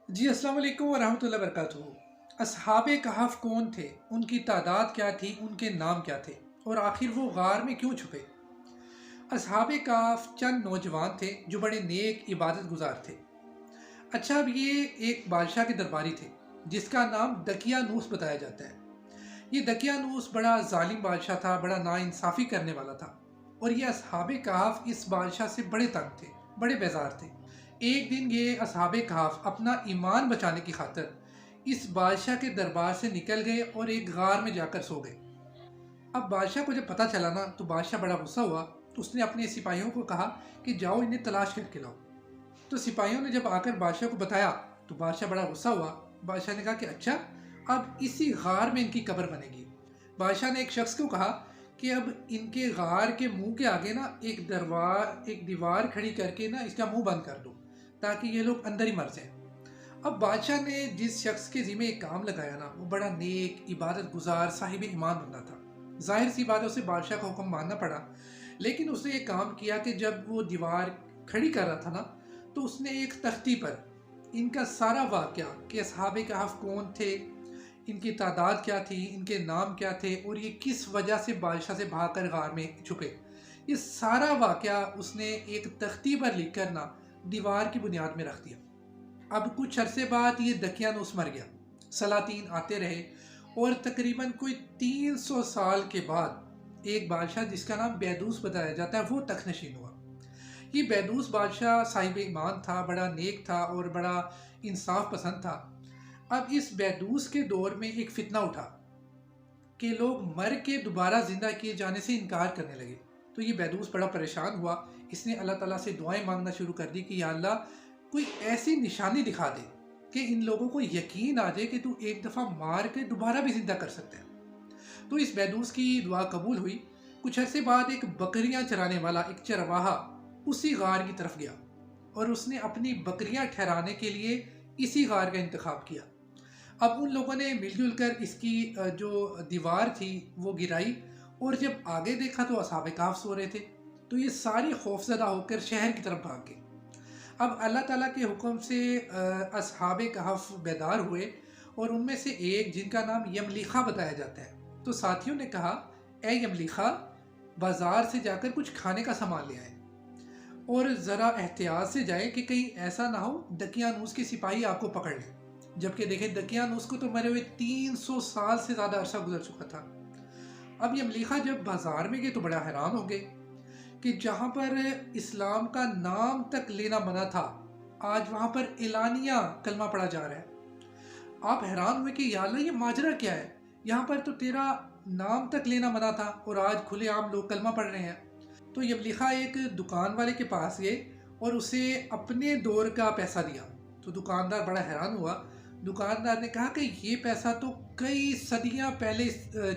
جی السلام علیکم ورحمۃ اللہ وبرکاتہ۔ اصحاب کہف کون تھے؟ ان کی تعداد کیا تھی؟ ان کے نام کیا تھے؟ اور آخر وہ غار میں کیوں چھپے؟ اصحاب کہف چند نوجوان تھے جو بڑے نیک عبادت گزار تھے۔ اچھا، اب یہ ایک بادشاہ کے درباری تھے جس کا نام دقیانوس بتایا جاتا ہے۔ یہ دقیانوس بڑا ظالم بادشاہ تھا، بڑا ناانصافی کرنے والا تھا، اور یہ اصحاب کہف اس بادشاہ سے بڑے تنگ تھے، بڑے بیزار تھے۔ ایک دن یہ اصحاب کہف اپنا ایمان بچانے کی خاطر اس بادشاہ کے دربار سے نکل گئے اور ایک غار میں جا کر سو گئے۔ اب بادشاہ کو جب پتہ چلا نا تو بادشاہ بڑا غصہ ہوا، تو اس نے اپنے سپاہیوں کو کہا کہ جاؤ انہیں تلاش کر کے لاؤ۔ تو سپاہیوں نے جب آ کر بادشاہ کو بتایا تو بادشاہ بڑا غصہ ہوا۔ بادشاہ نے کہا کہ اچھا، اب اسی غار میں ان کی قبر بنے گی۔ بادشاہ نے ایک شخص کو کہا کہ اب ان کے غار کے منہ کے آگے نا ایک دیوار کھڑی کر کے نا اس کا منہ بند کر دو تاکہ یہ لوگ اندر ہی مر جائیں۔ اب بادشاہ نے جس شخص کے ذمہ ایک کام لگایا نا وہ بڑا نیک عبادت گزار صاحب ایمان بندہ تھا۔ ظاہر سی بات ہے اسے بادشاہ کا حکم ماننا پڑا، لیکن اس نے ایک کام کیا کہ جب وہ دیوار کھڑی کر رہا تھا نا تو اس نے ایک تختی پر ان کا سارا واقعہ کہ اصحاب کہف کون تھے، ان کی تعداد کیا تھی، ان کے نام کیا تھے، اور یہ کس وجہ سے بادشاہ سے بھاگ کر غار میں چھپے، یہ سارا واقعہ اس نے ایک تختی پر لکھ کر نا دیوار کی بنیاد میں رکھ دیا۔ اب کچھ عرصے بعد یہ دقیانوس مر گیا، سلاطین آتے رہے، اور تقریباً کوئی 300 سال کے بعد ایک بادشاہ جس کا نام بیدوس بتایا جاتا ہے وہ تخت نشین ہوا۔ یہ بیدوس بادشاہ صاحب ایمان تھا، بڑا نیک تھا اور بڑا انصاف پسند تھا۔ اب اس بیدوس کے دور میں ایک فتنہ اٹھا کہ لوگ مر کے دوبارہ زندہ کیے جانے سے انکار کرنے لگے۔ تو یہ بیدوس بڑا پریشان ہوا، اس نے اللہ تعالیٰ سے دعائیں مانگنا شروع کر دی کہ یا اللہ کوئی ایسی نشانی دکھا دے کہ ان لوگوں کو یقین آ جائے کہ تو ایک دفعہ مار کے دوبارہ بھی زندہ کر سکتے ہیں۔ تو اس بیدوس کی دعا قبول ہوئی۔ کچھ عرصے بعد ایک بکریاں چرانے والا ایک چرواہا اسی غار کی طرف گیا اور اس نے اپنی بکریاں ٹھہرانے کے لیے اسی غار کا انتخاب کیا۔ اب ان لوگوں نے مل جل کر اس کی جو دیوار تھی وہ گرائی، اور جب آگے دیکھا تو اصحاب کہف سو رہے تھے۔ تو یہ ساری خوفزدہ ہو کر شہر کی طرف بھاگ گئے۔ اب اللہ تعالیٰ کے حکم سے اصحاب کہف بیدار ہوئے، اور ان میں سے ایک جن کا نام یملیخا بتایا جاتا ہے، تو ساتھیوں نے کہا اے یملیخا، بازار سے جا کر کچھ کھانے کا سامان لے آئے، اور ذرا احتیاط سے جائے کہ کہیں ایسا نہ ہو دقیانوس کے سپاہی آپ کو پکڑ لیں۔ جبکہ دیکھیں دقیانوس کو تو مرے ہوئے 300 سال سے زیادہ عرصہ گزر چکا تھا۔ اب یملیخا جب بازار میں گئے تو بڑا حیران ہو گئے کہ جہاں پر اسلام کا نام تک لینا منع تھا، آج وہاں پر اعلانیہ کلمہ پڑھا جا رہا ہے۔ آپ حیران ہوئے کہ یا اللہ یہ ماجرا کیا ہے، یہاں پر تو تیرا نام تک لینا منع تھا اور آج کھلے عام لوگ کلمہ پڑھ رہے ہیں۔ تو یملیخا ایک دکان والے کے پاس گئے اور اسے اپنے دور کا پیسہ دیا۔ تو دکاندار بڑا حیران ہوا۔ دکاندار نے کہا کہ یہ پیسہ تو کئی صدیاں پہلے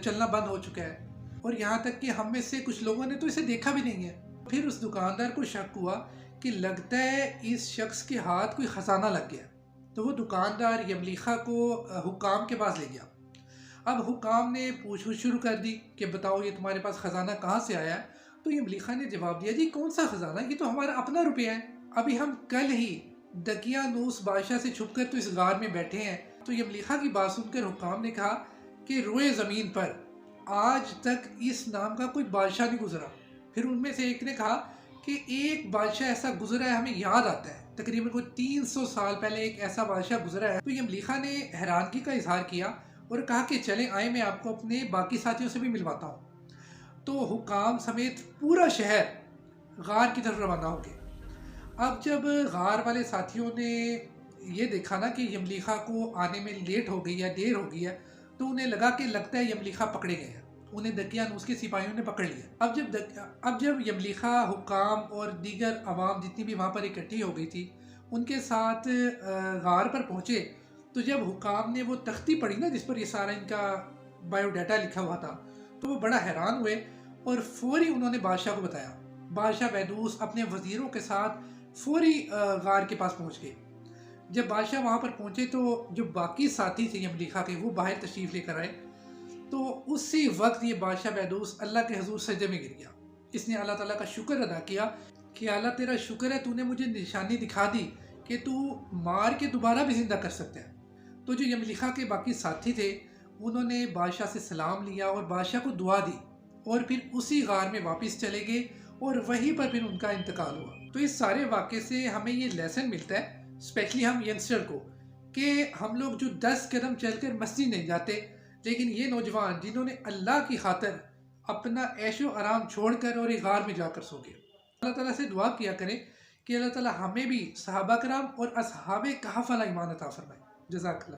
چلنا بند ہو چکا ہے، اور یہاں تک کہ ہم میں سے کچھ لوگوں نے تو اسے دیکھا بھی نہیں ہے۔ پھر اس دکاندار کو شک ہوا کہ لگتا ہے اس شخص کے ہاتھ کوئی خزانہ لگ گیا۔ تو وہ دکاندار یملیخا کو حکام کے پاس لے گیا۔ اب حکام نے پوچھ شروع کر دی کہ بتاؤ یہ تمہارے پاس خزانہ کہاں سے آیا ہے؟ تو یملیخا نے جواب دیا جی کون سا خزانہ، یہ تو ہمارا اپنا روپیہ ہے، ابھی ہم کل ہی دقیانوس بادشاہ سے چھپ کر تو اس غار میں بیٹھے ہیں۔ تو یملیخا کی بات سن کر حکام نے کہا کہ روئے زمین پر آج تک اس نام کا کوئی بادشاہ نہیں گزرا۔ پھر ان میں سے ایک نے کہا کہ ایک بادشاہ ایسا گزرا ہے، ہمیں یاد آتا ہے، تقریباً کوئی 300 سال پہلے ایک ایسا بادشاہ گزرا ہے۔ تو یملیخا نے حیرانگی کا اظہار کیا اور کہا کہ چلیں آئیں میں آپ کو اپنے باقی ساتھیوں سے بھی ملواتا ہوں۔ تو حکام سمیت پورا شہر غار کی طرف روانہ ہو گئے۔ اب جب غار والے ساتھیوں نے یہ دیکھا نا کہ یملیخا کو آنے میں لیٹ ہو گئی ہے، دیر ہو گئی ہے، تو انہیں لگا کہ لگتا ہے یملیخا پکڑے گئے ہیں، انہیں دقیانوس کے سپاہیوں نے پکڑ لیا۔ اب جب یملیخا، حکام اور دیگر عوام جتنی بھی وہاں پر اکٹھی ہو گئی تھی ان کے ساتھ غار پر پہنچے، تو جب حکام نے وہ تختی پڑھی نا جس پر یہ سارا ان کا بایو ڈیٹا لکھا ہوا تھا، تو وہ بڑا حیران ہوئے اور فوری انہوں نے بادشاہ کو بتایا۔ بادشاہ بیدوس اپنے وزیروں کے ساتھ فوری غار کے پاس پہنچ گئے۔ جب بادشاہ وہاں پر پہنچے تو جو باقی ساتھی تھے یملیخا کے وہ باہر تشریف لے کر آئے، تو اسی وقت یہ بادشاہ بیدوس اللہ کے حضور سجدے میں گر گیا۔ اس نے اللہ تعالیٰ کا شکر ادا کیا کہ اللہ تیرا شکر ہے تو نے مجھے نشانی دکھا دی کہ تو مار کے دوبارہ بھی زندہ کر سکتے ہیں۔ تو جو یملیخا کے باقی ساتھی تھے انہوں نے بادشاہ سے سلام لیا اور بادشاہ کو دعا دی اور پھر اسی غار میں واپس چلے گئے اور وہیں پر پھر ان کا انتقال ہوا۔ تو اس سارے واقعے سے ہمیں یہ لیسن ملتا ہے، اسپیشلی ہم ینگسٹر کو، کہ ہم لوگ جو 10 قدم چل کر مسجد نہیں جاتے، لیکن یہ نوجوان جنہوں نے اللہ کی خاطر اپنا عیش و آرام چھوڑ کر اور ایک غار میں جا کر سو گئے۔ اللہ تعالیٰ سے دعا کیا کریں کہ اللہ تعالیٰ ہمیں بھی صحابہ کرام اور اصحاب کہف والا ایمان عطا فرمائے۔ جزاک اللہ۔